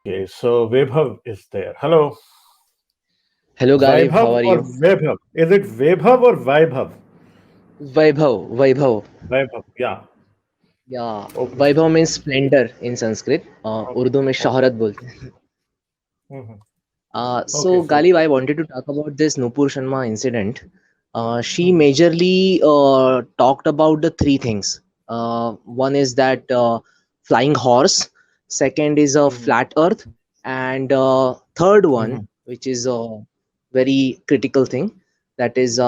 Okay, so Vaibhav is there. Hello. Hello, Galib. How Vaibhav are or you? Vaibhav? Is it Vaibhav or Vaibhav? Vaibhav. Vaibhav, yeah. Yeah, Okay. Vaibhav means splendor in Sanskrit. Okay. Urdu में Okay. शोहरत बोलते हैं. Hmm. Okay, So, so Galib, I wanted to talk about this Nupur Sharma incident. She mhm, majorly talked about the three things. One is that flying horse. Second is a mhm, flat Earth, and third one, mhm, which is a very critical thing, that is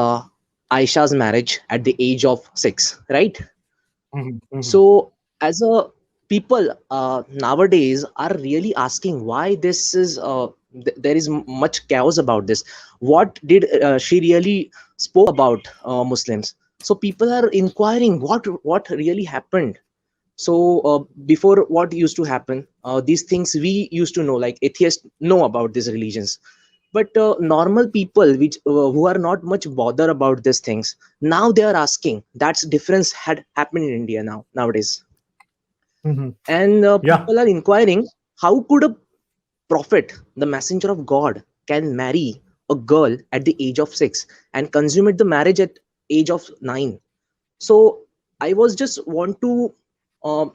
Aisha's marriage at the age of 6. Right. mhm, mhm. So as a people nowadays are really asking why this is there is much chaos about this. What did she really spoke about Muslims? So people are inquiring what really happened. So before, what used to happen, these things we used to know, like atheists know about these religions, but normal people which who are not much bother about these things, now they are asking. That's difference had happened in India nowadays. Mhm. And Yeah. people are inquiring, how could a prophet, the messenger of God, can marry a girl at the age of 6 and consummate the marriage at age of 9? So I was just want to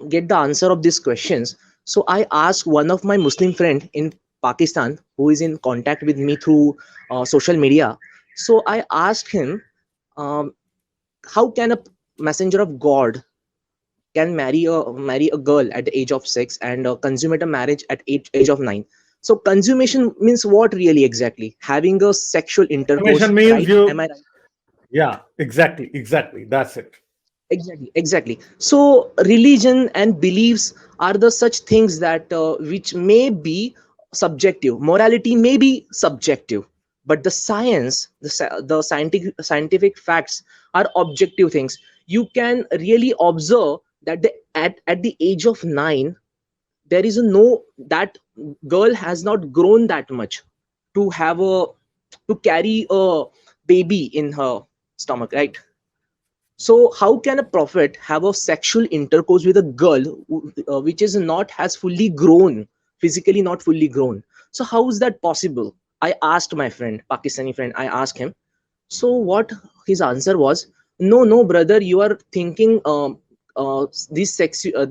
get the answer of these questions. So I asked one of my Muslim friend in Pakistan who is in contact with me through social media. So I asked him, um, how can a messenger of God can marry a girl at the age of 6 and consummate a marriage at age of 9? So consummation means what really exactly? Having a sexual intercourse, Consummation means right? Am you, I right? yeah, exactly, exactly. That's it. Exactly. So religion and beliefs are the such things that which may be subjective. Morality may be subjective, but the science, the scientific facts are objective things. You can really observe that at the age of 9, there is a no that girl has not grown that much to have a to carry a baby in her stomach, right? So how can a prophet have a sexual intercourse with a girl which is not has fully grown, physically not fully grown? So how is that possible? I asked my friend, Pakistani friend. I asked him. So what his answer was, no, brother, you are thinking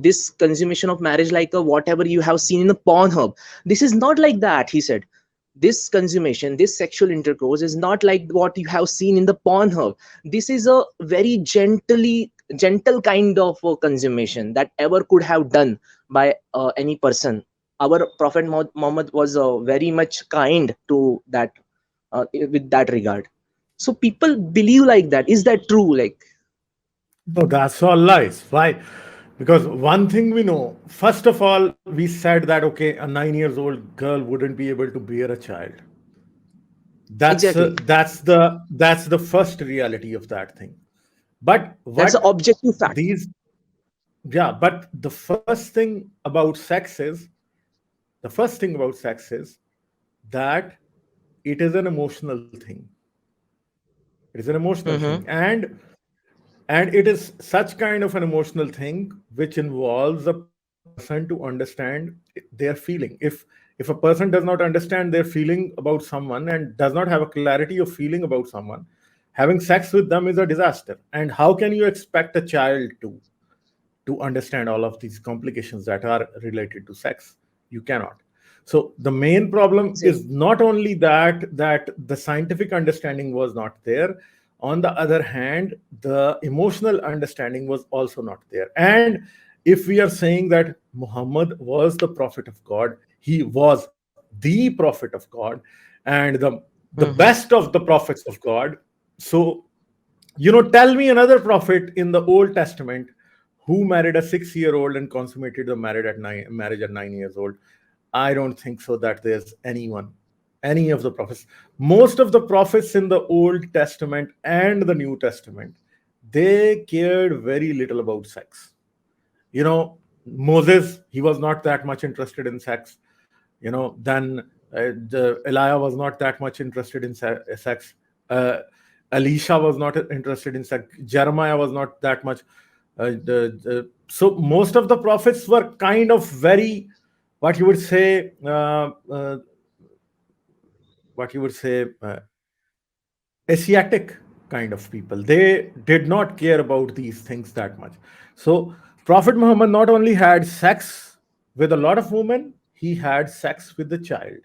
this consummation of marriage like whatever you have seen in the Pornhub. This is not like that, he said. This consummation, this sexual intercourse is not like what you have seen in the Pornhub. This is a very gentle kind of consummation that ever could have done by any person. Our Prophet Muhammad was very much kind to that, with that regard. So people believe like that. Is that true? Like, No, that's all lies. Why? Because one thing we know, first of all, we said that okay, a 9 years old girl wouldn't be able to bear a child. That's exactly. that's the first reality of that thing. But That's the what objective fact. these yeah, but the first thing about sex is that it is an emotional thing. It is an emotional thing, Mm-hmm. and it is such kind of an emotional thing which involves a person to understand their feeling. If a person does not understand their feeling about someone and does not have a clarity of feeling about someone, having sex with them is a disaster. And how can you expect a child to understand all of these complications that are related to sex? You cannot. So the main problem Exactly. is not only that the scientific understanding was not there. On the other hand, the emotional understanding was also not there. And if we are saying that Muhammad was the prophet of God, he was the prophet of God, and the Mm-hmm. best of the prophets of God. So, tell me another prophet in the Old Testament who married a 6 year old and consummated the marriage at 9 years old. I don't think so that there's anyone, any of the prophets. Most of the prophets in the Old Testament and the New Testament, they cared very little about sex. Moses, he was not that much interested in sex. Then Elijah was not that much interested in sex. uh, Elisha was not interested in sex. Jeremiah was not that much. So most of the prophets were kind of very what you would say, what you would say, Asiatic kind of people. They did not care about these things that much. So Prophet Muhammad not only had sex with a lot of women, he had sex with the child.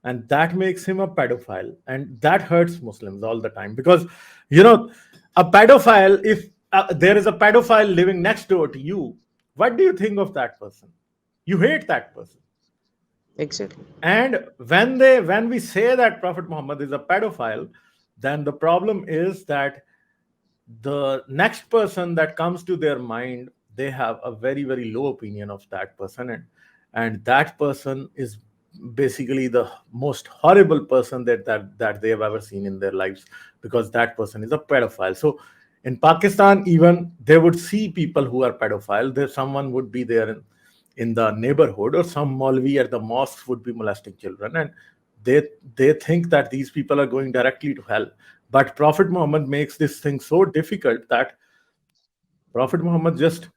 And that makes him a pedophile. And that hurts Muslims all the time. Because, you know, a pedophile, if there is a pedophile living next door to you, what do you think of that person? You hate that person. Exactly. And when we say that Prophet Muhammad is a pedophile, then the problem is that the next person that comes to their mind, they have a very very low opinion of that person, and that person is basically the most horrible person that they have ever seen in their lives, because that person is a pedophile. So in Pakistan, even they would see people who are pedophile. There someone would be there in the neighborhood, or some Maulvi at the mosque would be molesting children, and they they think that these people are going directly to hell. But Prophet Muhammad makes this thing so difficult that Prophet Muhammad just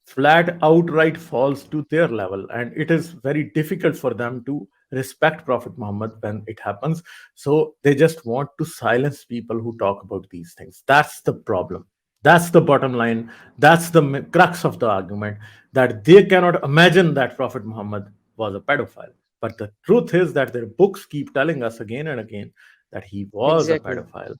flat outright falls to their level, and it is very difficult for them to respect Prophet Muhammad when it happens. So they just want to silence people who talk about these things. That's the problem. That's the bottom line. That's the crux of the argument, that they cannot imagine that Prophet Muhammad was a pedophile. But the truth is that their books keep telling us again and again that he was a Exactly. pedophile.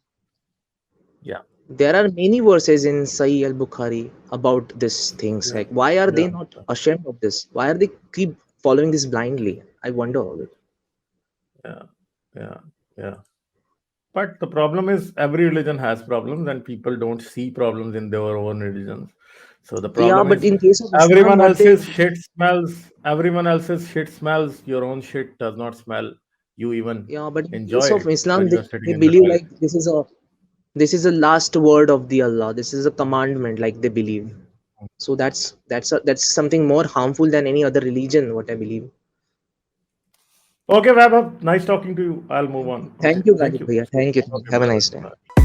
Yeah, There are many verses in Sahih al-Bukhari about these things. yeah, Like, why are they yeah, not ashamed of this? Why are they keep following this blindly? I wonder of it. yeah, yeah, yeah. But the problem is every religion has problems, and people don't see problems in their own religions. So the Yeah, problem but is in case of Islam, what they, everyone else's shit smells, your own shit does not smell. You even yeah, but in case enjoy of it when Islam, you are they sitting in the believe toilet. like this is a last word of the Allah. This is a commandment, like they believe. So that's something more harmful than any other religion. What I believe. Okay, Vaibhav, nice talking to you. I'll move on. Okay, Thank you, thank Rajat you. bhaiya. Thank you. Okay, Have a bye nice day. bye.